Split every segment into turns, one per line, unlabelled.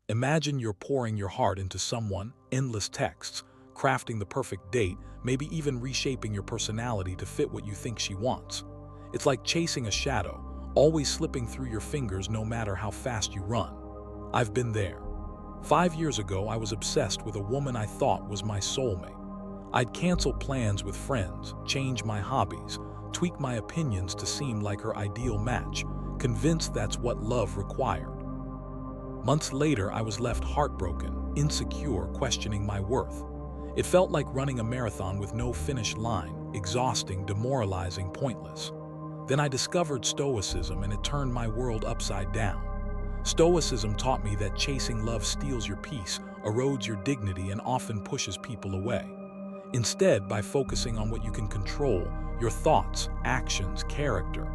Imagine you're pouring your heart into someone, endless texts, crafting the perfect date, maybe even reshaping your personality to fit what you think she wants. It's like chasing a shadow, always slipping through your fingers no matter how fast you run. I've been there. 5 years ago, I was obsessed with a woman I thought was my soulmate. I'd cancel plans with friends, change my hobbies, tweak my opinions to seem like her ideal match, convinced that's what love required. Months later, I was left heartbroken, insecure, questioning my worth. It felt like running a marathon with no finish line, exhausting, demoralizing, pointless. Then I discovered Stoicism, and it turned my world upside down. Stoicism taught me that chasing love steals your peace, erodes your dignity, and often pushes people away. Instead, by focusing on what you can control, your thoughts, actions, character,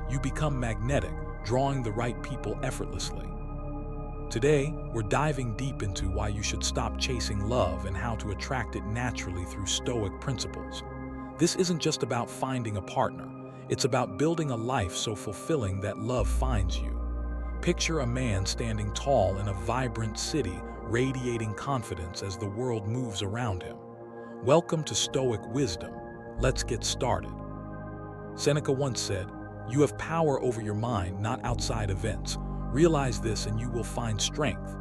you become magnetic, drawing the right people effortlessly. Today, we're diving deep into why you should stop chasing love and how to attract it naturally through Stoic principles. This isn't just about finding a partner. It's about building a life so fulfilling that love finds you. Picture a man standing tall in a vibrant city, radiating confidence as the world moves around him. Welcome to Stoic wisdom. Let's get started. Seneca once said, "You have power over your mind, not outside events. Realize this and you will find strength."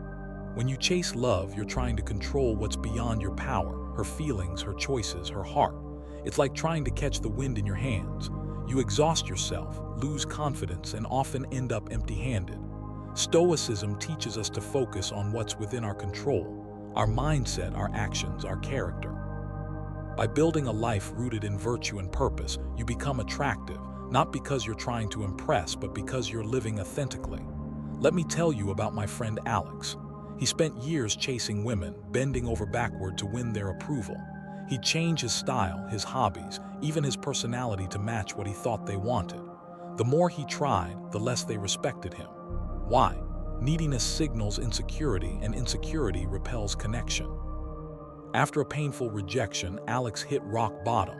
When you chase love, you're trying to control what's beyond your power, her feelings, her choices, her heart. It's like trying to catch the wind in your hands. You exhaust yourself, lose confidence, and often end up empty-handed. Stoicism teaches us to focus on what's within our control, our mindset, our actions, our character. By building a life rooted in virtue and purpose, you become attractive, not because you're trying to impress, but because you're living authentically. Let me tell you about my friend Alex. He spent years chasing women, bending over backward to win their approval. He'd change his style, his hobbies, even his personality to match what he thought they wanted. The more he tried, the less they respected him. Why? Neediness signals insecurity, and insecurity repels connection. After a painful rejection, Alex hit rock bottom.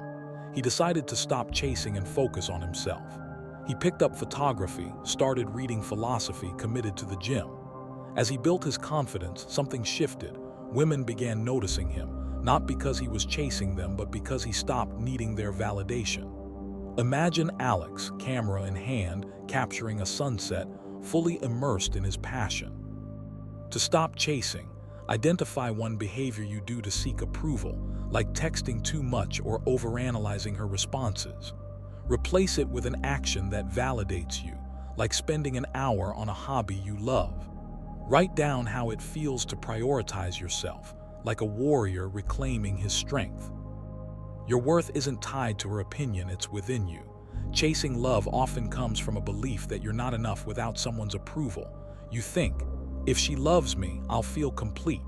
He decided to stop chasing and focus on himself. He picked up photography, started reading philosophy, committed to the gym. As he built his confidence, something shifted. Women began noticing him, not because he was chasing them, but because he stopped needing their validation. Imagine Alex, camera in hand, capturing a sunset, fully immersed in his passion. To stop chasing, identify one behavior you do to seek approval, like texting too much or overanalyzing her responses. Replace it with an action that validates you, like spending an hour on a hobby you love. Write down how it feels to prioritize yourself, like a warrior reclaiming his strength. Your worth isn't tied to her opinion, it's within you. Chasing love often comes from a belief that you're not enough without someone's approval. You think, if she loves me, I'll feel complete.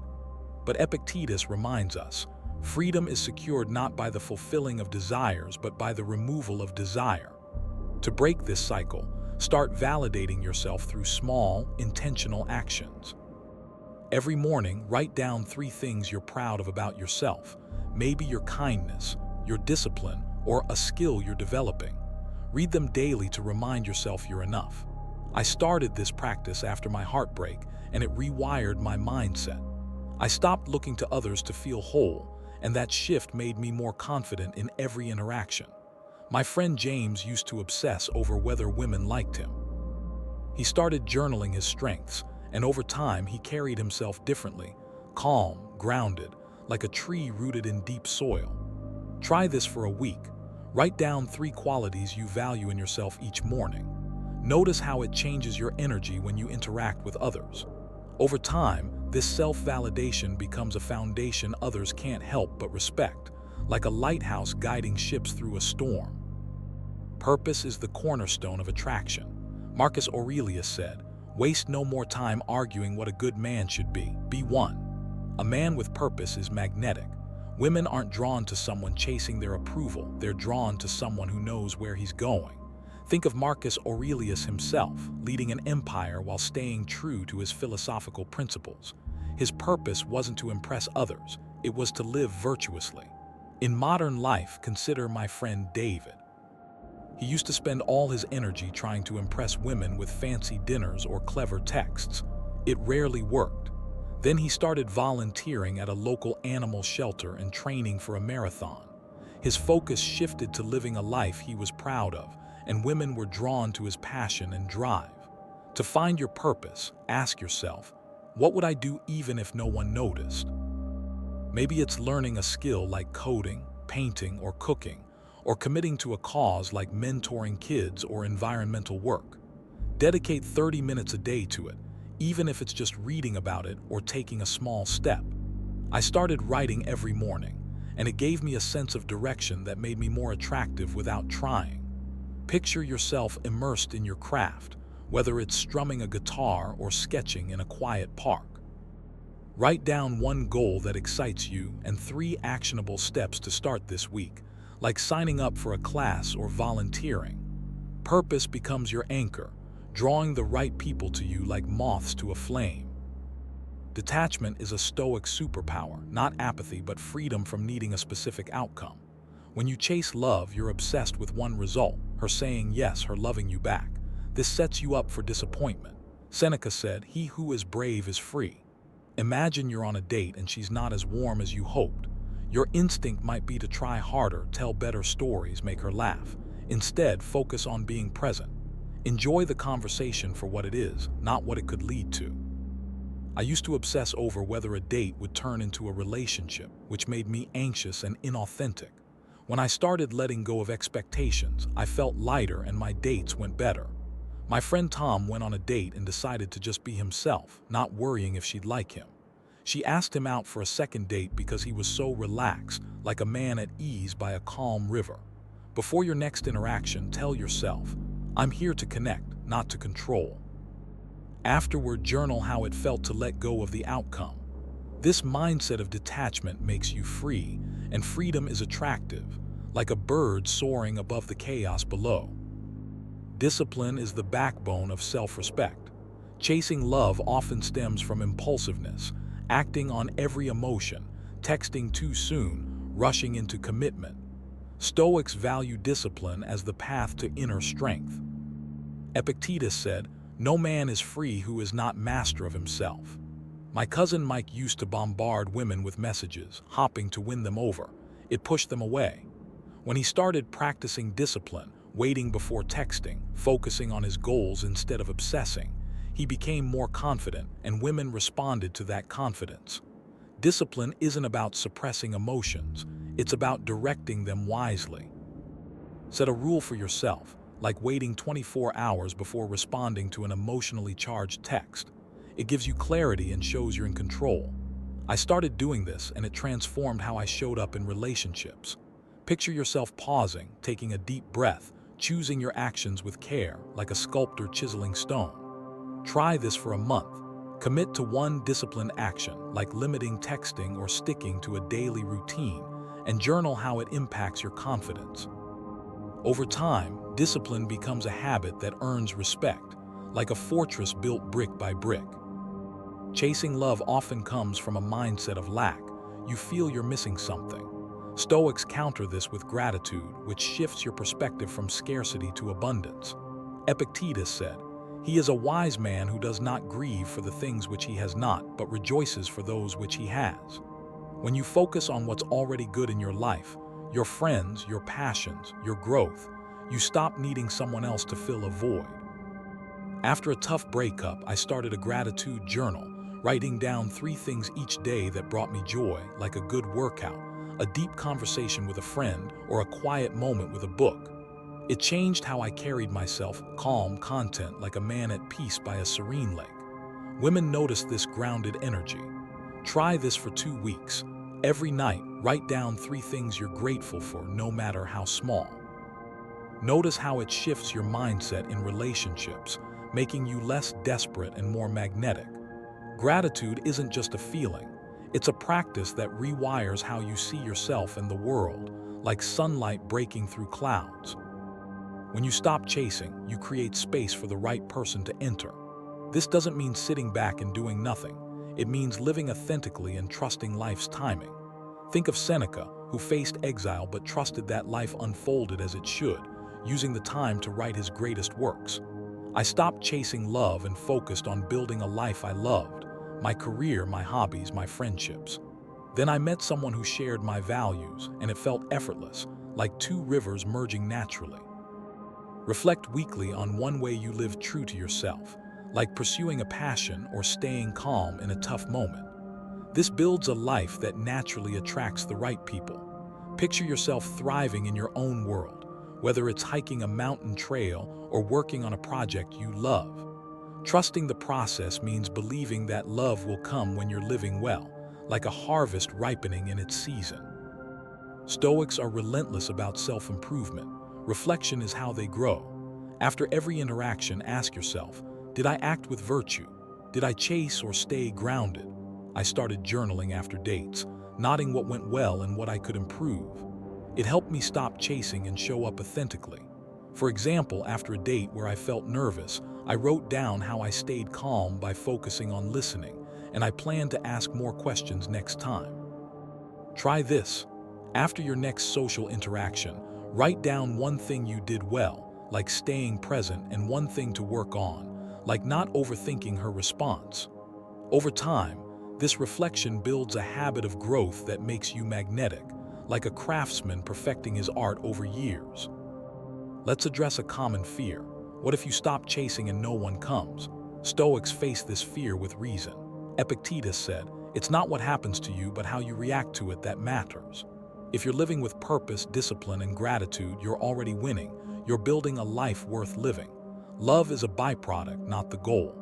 But Epictetus reminds us, freedom is secured not by the fulfilling of desires, but by the removal of desire. To break this cycle, start validating yourself through small, intentional actions. Every morning, write down 3 things you're proud of about yourself. Maybe your kindness, your discipline, or a skill you're developing. Read them daily to remind yourself you're enough. I started this practice after my heartbreak, and it rewired my mindset. I stopped looking to others to feel whole, and that shift made me more confident in every interaction. My friend James used to obsess over whether women liked him. He started journaling his strengths, and over time he carried himself differently, calm, grounded, like a tree rooted in deep soil. Try this for a week. Write down 3 qualities you value in yourself each morning. Notice how it changes your energy when you interact with others. Over time, this self-validation becomes a foundation others can't help but respect, like a lighthouse guiding ships through a storm. Purpose is the cornerstone of attraction. Marcus Aurelius said, "Waste no more time arguing what a good man should be. Be one." A man with purpose is magnetic. Women aren't drawn to someone chasing their approval, they're drawn to someone who knows where he's going. Think of Marcus Aurelius himself, leading an empire while staying true to his philosophical principles. His purpose wasn't to impress others, it was to live virtuously. In modern life, consider my friend David. He used to spend all his energy trying to impress women with fancy dinners or clever texts. It rarely worked. Then he started volunteering at a local animal shelter and training for a marathon. His focus shifted to living a life he was proud of, and women were drawn to his passion and drive. To find your purpose, ask yourself, what would I do even if no one noticed? Maybe it's learning a skill like coding, painting, or cooking, or committing to a cause like mentoring kids or environmental work. Dedicate 30 minutes a day to it, even if it's just reading about it or taking a small step. I started writing every morning, and it gave me a sense of direction that made me more attractive without trying. Picture yourself immersed in your craft, whether it's strumming a guitar or sketching in a quiet park. Write down one goal that excites you and 3 actionable steps to start this week, like signing up for a class or volunteering. Purpose becomes your anchor, drawing the right people to you like moths to a flame. Detachment is a Stoic superpower, not apathy but freedom from needing a specific outcome. When you chase love, you're obsessed with one result, her saying yes, her loving you back. This sets you up for disappointment. Seneca said, "He who is brave is free." Imagine you're on a date and she's not as warm as you hoped. Your instinct might be to try harder, tell better stories, make her laugh. Instead, focus on being present. Enjoy the conversation for what it is, not what it could lead to. I used to obsess over whether a date would turn into a relationship, which made me anxious and inauthentic. When I started letting go of expectations, I felt lighter and my dates went better. My friend Tom went on a date and decided to just be himself, not worrying if she'd like him. She asked him out for a second date because he was so relaxed, like a man at ease by a calm river. Before your next interaction, tell yourself, "I'm here to connect, not to control." Afterward, journal how it felt to let go of the outcome. This mindset of detachment makes you free, and freedom is attractive, like a bird soaring above the chaos below. Discipline is the backbone of self-respect. Chasing love often stems from impulsiveness, acting on every emotion, texting too soon, rushing into commitment. Stoics value discipline as the path to inner strength. Epictetus said, "No man is free who is not master of himself." My cousin Mike used to bombard women with messages, hopping to win them over. It pushed them away. When he started practicing discipline, waiting before texting, focusing on his goals instead of obsessing, he became more confident, and women responded to that confidence. Discipline isn't about suppressing emotions, it's about directing them wisely. Set a rule for yourself, like waiting 24 hours before responding to an emotionally charged text. It gives you clarity and shows you're in control. I started doing this, and it transformed how I showed up in relationships. Picture yourself pausing, taking a deep breath, choosing your actions with care, like a sculptor chiseling stone. Try this for a month. Commit to one disciplined action, like limiting texting or sticking to a daily routine, and journal how it impacts your confidence. Over time, discipline becomes a habit that earns respect, like a fortress built brick by brick. Chasing love often comes from a mindset of lack. You feel you're missing something. Stoics counter this with gratitude, which shifts your perspective from scarcity to abundance. Epictetus said, "He is a wise man who does not grieve for the things which he has not, but rejoices for those which he has." When you focus on what's already good in your life, your friends, your passions, your growth, you stop needing someone else to fill a void. After a tough breakup, I started a gratitude journal, writing down 3 things each day that brought me joy, like a good workout, a deep conversation with a friend, or a quiet moment with a book. It changed how I carried myself, calm, content, like a man at peace by a serene lake. Women noticed this grounded energy. Try this for 2 weeks. Every night, write down 3 things you're grateful for, no matter how small. Notice how it shifts your mindset in relationships, making you less desperate and more magnetic. Gratitude isn't just a feeling, it's a practice that rewires how you see yourself and the world, like sunlight breaking through clouds. When you stop chasing, you create space for the right person to enter. This doesn't mean sitting back and doing nothing. It means living authentically and trusting life's timing. Think of Seneca, who faced exile but trusted that life unfolded as it should, using the time to write his greatest works. I stopped chasing love and focused on building a life I loved. my career, my hobbies, my friendships. Then I met someone who shared my values, and it felt effortless, like two rivers merging naturally. Reflect weekly on one way you live true to yourself, like pursuing a passion or staying calm in a tough moment. This builds a life that naturally attracts the right people. Picture yourself thriving in your own world, whether it's hiking a mountain trail or working on a project you love. Trusting the process means believing that love will come when you're living well, like a harvest ripening in its season. Stoics are relentless about self-improvement. Reflection is how they grow. After every interaction, ask yourself, did I act with virtue? Did I chase or stay grounded? I started journaling after dates, noting what went well and what I could improve. It helped me stop chasing and show up authentically. For example, after a date where I felt nervous, I wrote down how I stayed calm by focusing on listening, and I plan to ask more questions next time. Try this. After your next social interaction, write down one thing you did well, like staying present, and one thing to work on, like not overthinking her response. Over time, this reflection builds a habit of growth that makes you magnetic, like a craftsman perfecting his art over years. Let's address a common fear. What if you stop chasing and no one comes? Stoics face this fear with reason. Epictetus said, "It's not what happens to you, but how you react to it that matters." If you're living with purpose, discipline, and gratitude, you're already winning. You're building a life worth living. Love is a byproduct, not the goal.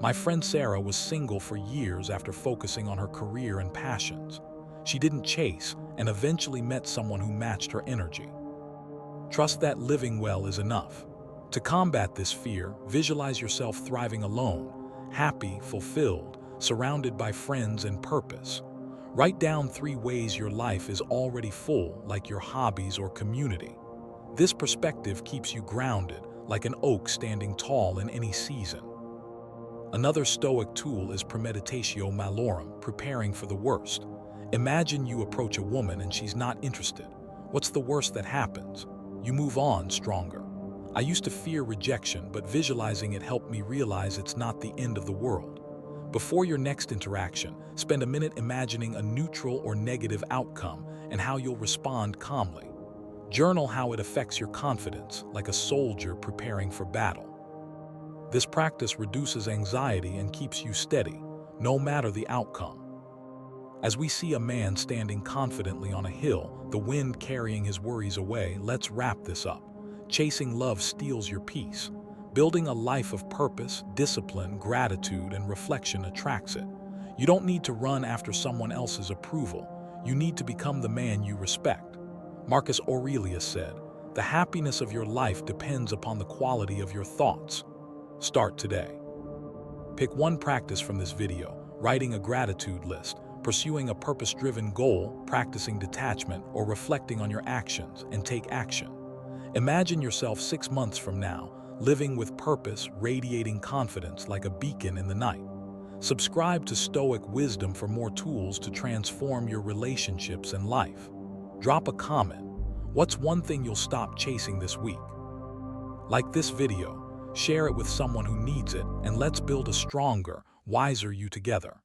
My friend Sarah was single for years after focusing on her career and passions. She didn't chase and eventually met someone who matched her energy. Trust that living well is enough. To combat this fear, visualize yourself thriving alone, happy, fulfilled, surrounded by friends and purpose. Write down 3 ways your life is already full, like your hobbies or community. This perspective keeps you grounded, like an oak standing tall in any season. Another Stoic tool is premeditatio malorum, preparing for the worst. Imagine you approach a woman and she's not interested. What's the worst that happens? You move on stronger. I used to fear rejection, but visualizing it helped me realize it's not the end of the world. Before your next interaction, spend a minute imagining a neutral or negative outcome and how you'll respond calmly. Journal how it affects your confidence, like a soldier preparing for battle. This practice reduces anxiety and keeps you steady, no matter the outcome. As we see a man standing confidently on a hill, the wind carrying his worries away, let's wrap this up. Chasing love steals your peace. Building a life of purpose, discipline, gratitude, and reflection attracts it. You don't need to run after someone else's approval. You need to become the man you respect. Marcus Aurelius said, "The happiness of your life depends upon the quality of your thoughts." Start today. Pick one practice from this video: writing a gratitude list, pursuing a purpose-driven goal, practicing detachment, or reflecting on your actions, and take action. Imagine yourself 6 months from now, living with purpose, radiating confidence like a beacon in the night. Subscribe to Stoic Wisdom for more tools to transform your relationships and life. Drop a comment. What's one thing you'll stop chasing this week? Like this video, share it with someone who needs it, and let's build a stronger, wiser you together.